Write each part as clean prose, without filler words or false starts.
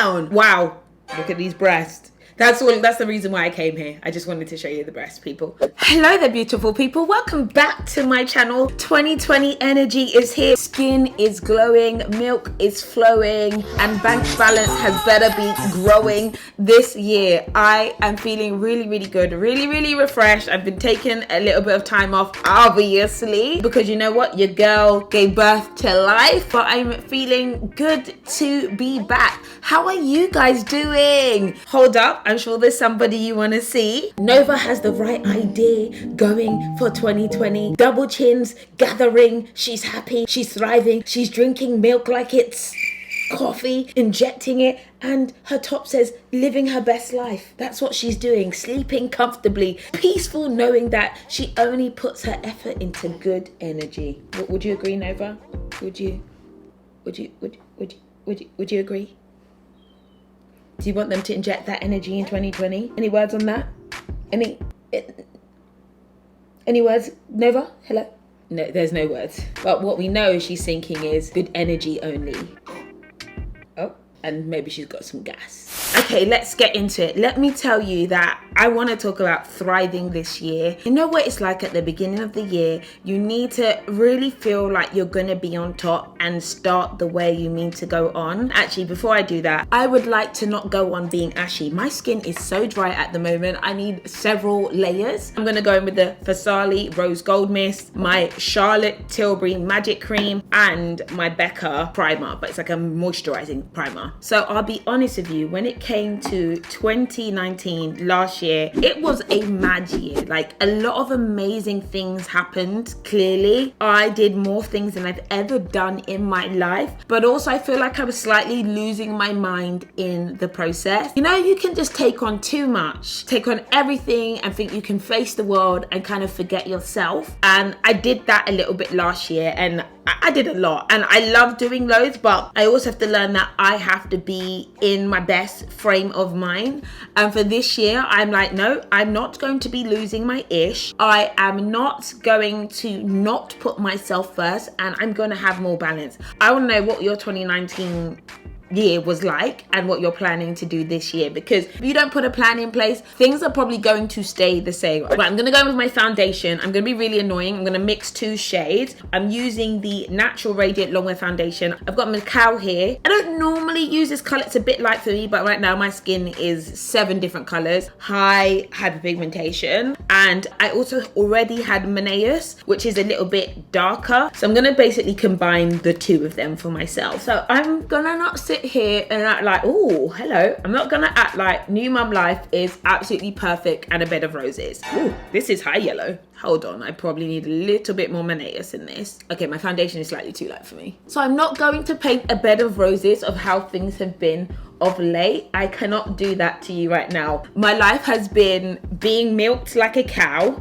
down. Wow, look at these breasts. That's the reason why I came here. I just wanted to show you the breasts, people. Hello there, beautiful people. Welcome back to my channel. 2020 energy is here. Skin is glowing, milk is flowing, and bank balance has better be growing this year. I am feeling really, really good, really, really refreshed. I've been taking a little bit of time off, obviously, because you know what? Your girl gave birth to life, but I'm feeling good to be back. How are you guys doing? Hold up. I'm sure there's somebody you want to see. Nova has the right idea going for 2020. Double chins, gathering. She's happy. She's thriving. She's drinking milk like it's coffee, injecting it. And her top says, living her best life. That's what she's doing. Sleeping comfortably. Peaceful, knowing that she only puts her effort into good energy. Would you agree, Nova? Would you agree? Do you want them to inject that energy in 2020? Any words on that? Any words? Nova? Hello? No, there's no words. But what we know she's thinking is good energy only. Oh, and maybe she's got some gas. Okay, let's get into it. Let me tell you that I want to talk about thriving this year. You know what it's like at the beginning of the year? You need to really feel like you're going to be on top and start the way you mean to go on. Actually, before I do that, I would like to not go on being ashy. My skin is so dry at the moment. I need several layers. I'm going to go in with the Fasali Rose Gold Mist, my Charlotte Tilbury Magic Cream, and my Becca primer, but it's like a moisturizing primer. So I'll be honest with you, when it came to 2019 last year, it was a mad year. Like, a lot of amazing things happened. Clearly, I did more things than I've ever done in my life, but also I feel like I was slightly losing my mind in the process. You know, you can just take on too much, take on everything and think you can face the world and kind of forget yourself. And I did that a little bit last year, and I did a lot, and I love doing loads, but I also have to learn that I have to be in my best frame of mind. And for this year, I'm like, no, I'm not going to be losing my ish. I am not going to not put myself first, and I'm going to have more balance. I want to know what your 2019 year was like and what you're planning to do this year, because if you don't put a plan in place, things are probably going to stay the same. Right, I'm gonna go with my foundation. I'm gonna be really annoying. I'm gonna mix two shades. I'm using the Natural Radiant Longwear foundation. I've got Macau here. I don't normally use this color. It's a bit light for me, but right now my skin is 7 different colors. High hyperpigmentation, and I also already had Maneus, which is a little bit darker. So I'm gonna basically combine the two of them for myself. So I'm gonna not sit here and act like, oh, hello. I'm not gonna act like New Mum Life is absolutely perfect and a bed of roses. Ooh, this is high yellow. Hold on, I probably need a little bit more Maneus in this. Okay, my foundation is slightly too light for me. So I'm not going to paint a bed of roses of how things have been of late. I cannot do that to you right now. My life has been being milked like a cow.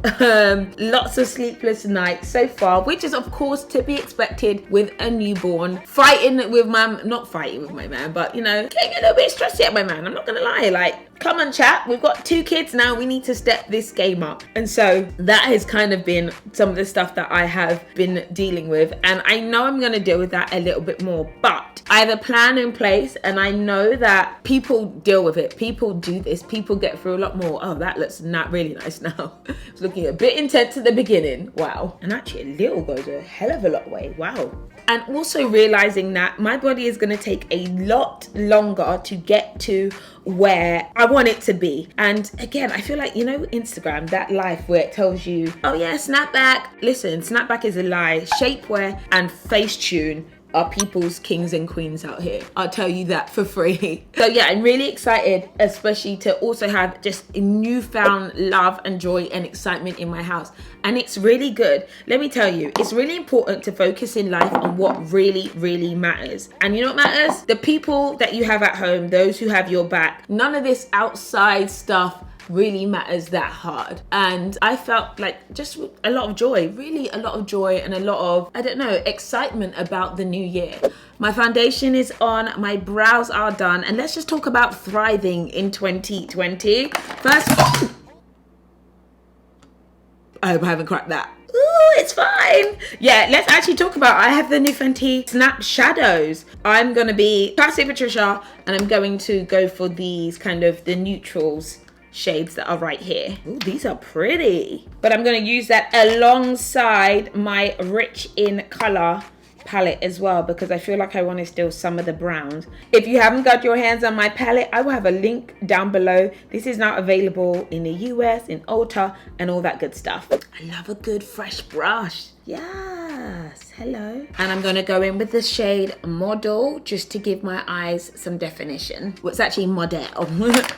Lots of sleepless nights so far, which is of course to be expected with a newborn. Not fighting with my man, but you know, getting a little bit stressed at my man. I'm not gonna lie, like, come on chat, we've got 2 kids now, we need to step this game up. And so that has kind of been some of the stuff that I have been dealing with, and I know I'm gonna deal with that a little bit more, but I have a plan in place, and I know that people deal with it. People do this. People get through a lot more. Oh, that looks not really nice now. It's looking a bit intense at the beginning. Wow. And actually a little goes a hell of a lot away. Wow. And also realizing that my body is going to take a lot longer to get to where I want it to be. And again, I feel like, you know, Instagram, that life where it tells you, oh yeah, snapback. Listen, snapback is a lie. Shapewear and Facetune are people's kings and queens out here. I'll tell you that for free. So yeah, I'm really excited, especially to also have just a newfound love and joy and excitement in my house. And it's really good. Let me tell you, it's really important to focus in life on what really, really matters. And you know what matters? The people that you have at home, those who have your back. None of this outside stuff really matters that hard. And I felt like just a lot of joy, really a lot of joy, and a lot of, I don't know, excitement about the new year. My foundation is on, my brows are done, and let's just talk about thriving in 2020. First, I hope I haven't cracked that. Ooh, it's fine. Yeah, let's actually talk about, I have the new Fenty Snap Shadows. I'm going to be classic Patricia, and I'm going to go for these kind of the neutrals shades that are right here. Ooh, these are pretty. But I'm going to use that alongside my Rich in Color palette as well, because I feel like I want to steal some of the browns. If you haven't got your hands on my palette, I will have a link down below. This is now available in the US, in Ulta, and all that good stuff. I love a good fresh brush. Yes, hello. And I'm going to go in with the shade Model, just to give my eyes some definition. What's actually Model.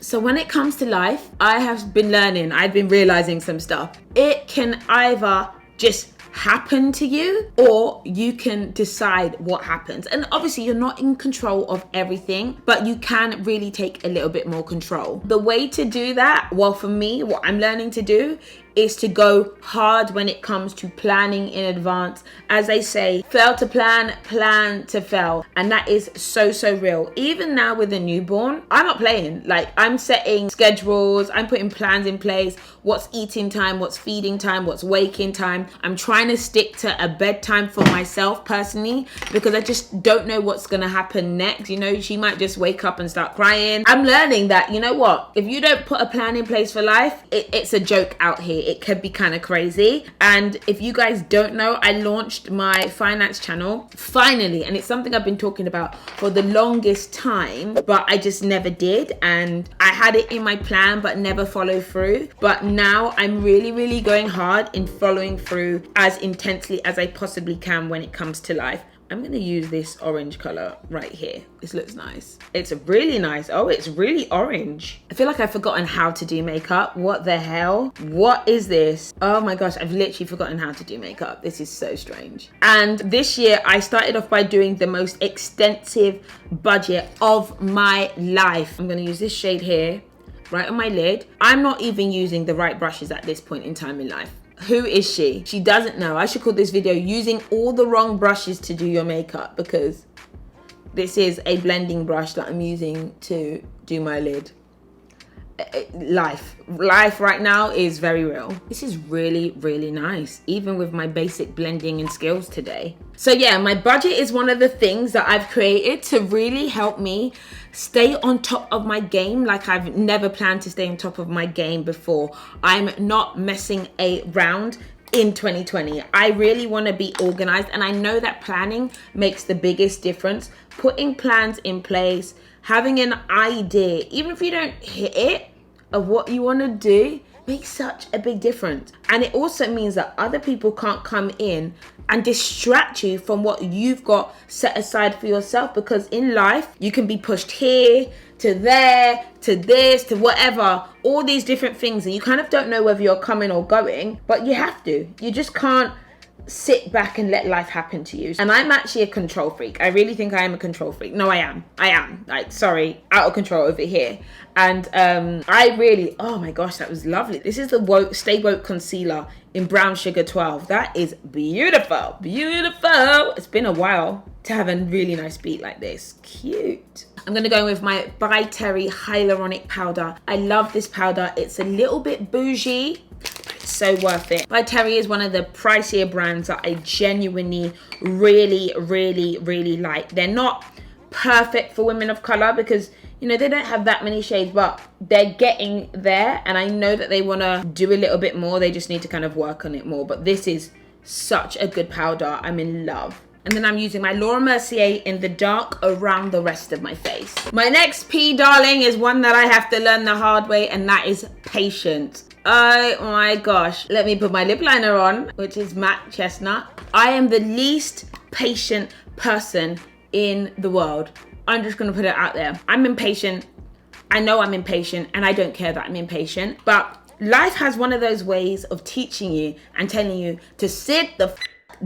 So when it comes to life, I have been learning, I've been realizing some stuff. It can either just happen to you, or you can decide what happens. And obviously you're not in control of everything, but you can really take a little bit more control. The way to do that, well, for me, what I'm learning to do is to go hard when it comes to planning in advance. As they say, fail to plan, plan to fail. And that is so real. Even now with a newborn, I'm not playing. Like, I'm setting schedules, I'm putting plans in place, what's eating time, what's feeding time, what's waking time. I'm trying to stick to a bedtime for myself personally, because I just don't know what's gonna happen next. You know, she might just wake up and start crying. I'm learning that, you know what, if you don't put a plan in place for life, it's a joke out here. It could be kind of crazy. And if you guys don't know, I launched my finance channel finally, and it's something I've been talking about for the longest time, but I just never did. And I had it in my plan but never followed through. But now I'm really going hard in following through as intensely as I possibly can when it comes to life. I'm going to use this orange color right here. This looks nice. It's really nice. Oh, it's really orange. I feel like I've forgotten how to do makeup. What the hell? What is this? Oh my gosh, I've literally forgotten how to do makeup. This is so strange. And this year I started off by doing the most extensive budget of my life. I'm going to use this shade here, right on my lid. I'm not even using the right brushes at this point in time in life. Who is she? She doesn't know. I should call this video using all the wrong brushes to do your makeup, because this is a blending brush that I'm using to do my lid. Life right now is very real. This is really nice, even with my basic blending and skills today. So yeah, my budget is one of the things that I've created to really help me stay on top of my game like I've never planned to stay on top of my game before. I'm not messing around in 2020. I really want to be organized, and I know that planning makes the biggest difference. Putting plans in place, having an idea, even if you don't hit it, of what you want to do, makes such a big difference. And it also means that other people can't come in and distract you from what you've got set aside for yourself, because in life you can be pushed here to there to this to whatever, all these different things, and you kind of don't know whether you're coming or going, but you have to. You just can't sit back and let life happen to you. And I'm actually a control freak. I really think I am a control freak. No, I am. Like, sorry, out of control over here. And I really, oh my gosh, that was lovely. This is the Stay Woke Concealer in Brown Sugar 12. That is beautiful. It's been a while to have a really nice beat like this. Cute. I'm gonna go with my By Terry Hyaluronic Powder. I love this powder. It's a little bit bougie, so worth it. By Terry is one of the pricier brands that I genuinely really like. They're not perfect for women of color because, you know, they don't have that many shades, but they're getting there, and I know that they want to do a little bit more. They just need to kind of work on it more, but this is such a good powder. I'm in love. And then I'm using my Laura Mercier in the dark around the rest of my face. My next P, darling, is one that I have to learn the hard way, and that is patience. Oh my gosh. Let me put my lip liner on, which is matte chestnut. I am the least patient person in the world. I'm just gonna put it out there. I'm impatient. I know I'm impatient, and I don't care that I'm impatient, but life has one of those ways of teaching you and telling you to sit the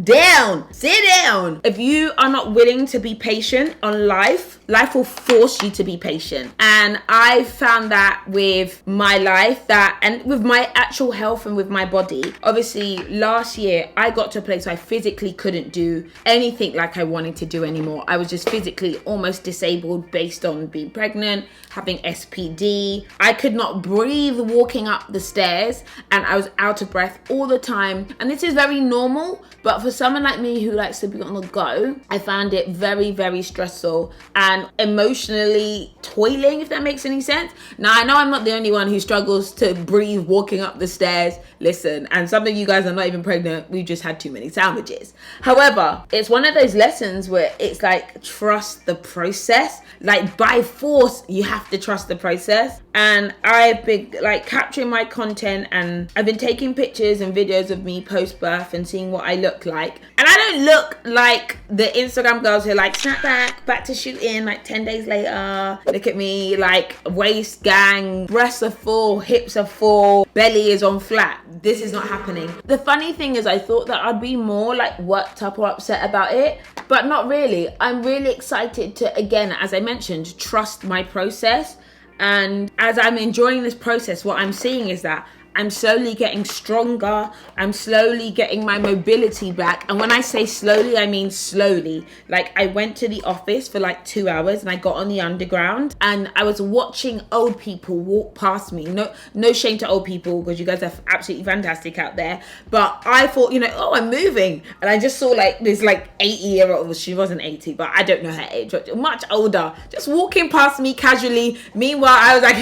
down. Sit down. If you are not willing to be patient on life will force you to be patient. And I found that with my life, and with my actual health and with my body. Obviously, last year I got to a place where I physically couldn't do anything like I wanted to do anymore. I was just physically almost disabled based on being pregnant, having SPD. I could not breathe walking up the stairs, and I was out of breath all the time. And this is very normal, but for someone like me who likes to be on the go, I found it very, very stressful and emotionally toiling, if that makes any sense. Now, I know I'm not the only one who struggles to breathe walking up the stairs. Listen, and some of you guys are not even pregnant. We've just had too many sandwiches. However, it's one of those lessons where it's like, trust the process. Like, by force, you have to trust the process. And I've been like capturing my content, and I've been taking pictures and videos of me post-birth and seeing what I look like. And I don't look like the Instagram girls who are like, snap back to shooting like 10 days later. Look at me, like waist gang, breasts are full, hips are full, belly is on flat. This is not happening. The funny thing is, I thought that I'd be more like worked up or upset about it, but not really. I'm really excited to, again, as I mentioned, trust my process. And as I'm enjoying this process, what I'm seeing is that I'm slowly getting stronger. I'm slowly getting my mobility back. And when I say slowly, I mean slowly. Like, I went to the office for like 2 hours and I got on the underground and I was watching old people walk past me. No shame to old people, because you guys are absolutely fantastic out there. But I thought, oh, I'm moving. And I just saw like this like 80-year-old, she wasn't 80, but I don't know her age, but much older, just walking past me casually. Meanwhile, I was like...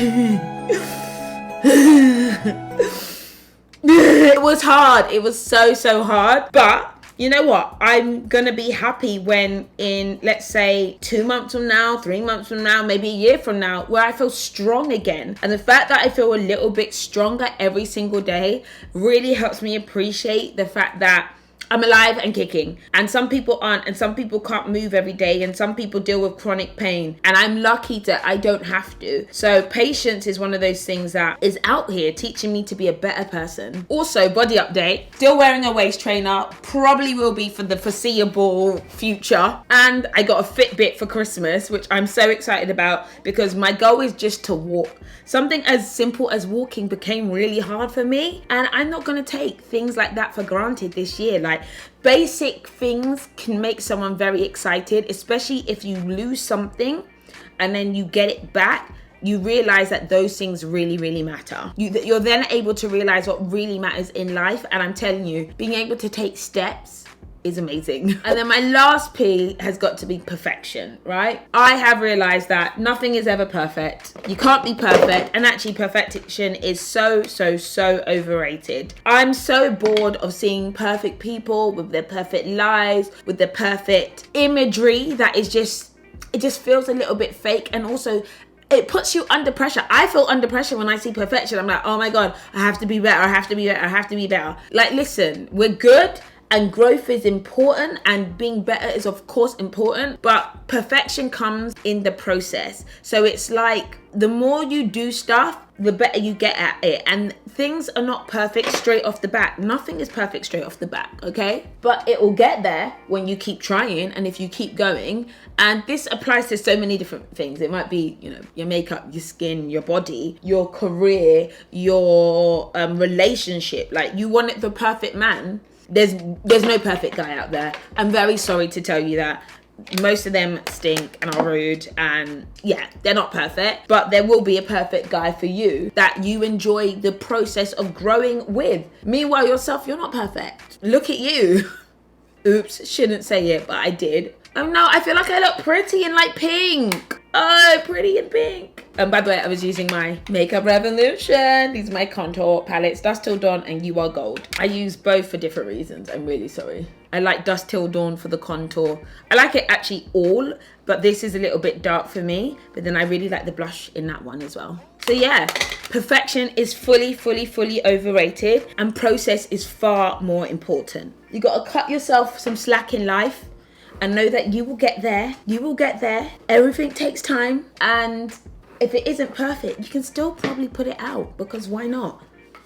It was hard. It was so hard. But you know what? I'm gonna be happy when in, let's say, 2 months from now, 3 months from now, maybe a year from now, where I feel strong again. And the fact that I feel a little bit stronger every single day really helps me appreciate the fact that I'm alive and kicking, and some people aren't, and some people can't move every day, and some people deal with chronic pain, and I'm lucky that I don't have to. So patience is one of those things that is out here teaching me to be a better person. Also, body update, still wearing a waist trainer, probably will be for the foreseeable future. And I got a Fitbit for Christmas, which I'm so excited about, because my goal is just to walk. Something as simple as walking became really hard for me, and I'm not going to take things like that for granted this year. Like, basic things can make someone very excited, especially if you lose something and then you get it back. You realize that those things really matter. You're then able to realize what really matters in life. And I'm telling you, being able to take steps is amazing. And then my last P has got to be perfection, right? I have realized that nothing is ever perfect. You can't be perfect. And actually, perfection is so overrated. I'm so bored of seeing perfect people with their perfect lives, with their perfect imagery that is it just feels a little bit fake. And also, it puts you under pressure. I feel under pressure when I see perfection. I'm like, oh my God, I have to be better. I have to be better. I have to be better. Like, listen, we're good. And growth is important, and being better is of course important, but perfection comes in the process. So it's like, the more you do stuff, the better you get at it. And things are not perfect straight off the bat. Nothing is perfect straight off the bat, okay? But it will get there when you keep trying and if you keep going. And this applies to so many different things. It might be, your makeup, your skin, your body, your career, your relationship. Like, you want the perfect man. There's no perfect guy out there. I'm very sorry to tell you that. Most of them stink and are rude, and yeah, they're not perfect, but there will be a perfect guy for you that you enjoy the process of growing with. Meanwhile, yourself, you're not perfect. Look at you. Oops, shouldn't say it, but I did. Oh no, I feel like I look pretty in like pink. Oh, pretty in pink. And by the way, I was using my Makeup Revolution. These are my contour palettes, Dust Till Dawn and You Are Gold. I use both for different reasons. I'm really sorry. I like Dust Till Dawn for the contour. I like it actually all, but this is a little bit dark for me. But then I really like the blush in that one as well. So yeah, perfection is fully overrated, and process is far more important. You got to cut yourself some slack in life and know that you will get there. You will get there. Everything takes time. And if it isn't perfect, you can still probably put it out, because why not?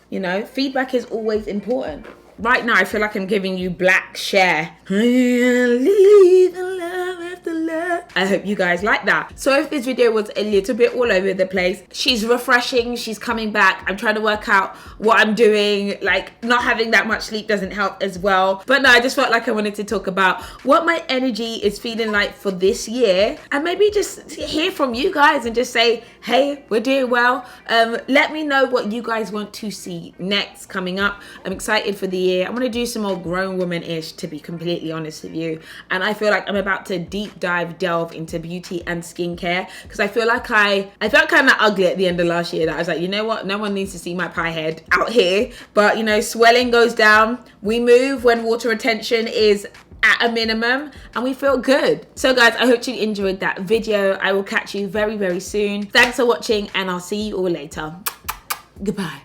Feedback is always important. Right now, I feel like I'm giving you black share. Leave the love after love. I hope you guys like that. So if this video was a little bit all over the place, she's refreshing, she's coming back. I'm trying to work out what I'm doing. Like, not having that much sleep doesn't help as well. But no, I just felt like I wanted to talk about what my energy is feeling like for this year, and maybe just hear from you guys and just say, hey, we're doing well. Let me know what you guys want to see next coming up. I'm excited for the year. I'm gonna do some more grown woman-ish, to be completely honest with you. And I feel like I'm about to deep delve into beauty and skincare, because I feel like I felt kind of ugly at the end of last year, that I was like, you know what, no one needs to see my pie head out here. But you know, swelling goes down, we move when water retention is at a minimum, and we feel good. So guys, I hope you enjoyed that video. I will catch you very, very soon. Thanks for watching, and I'll see you all later. Goodbye.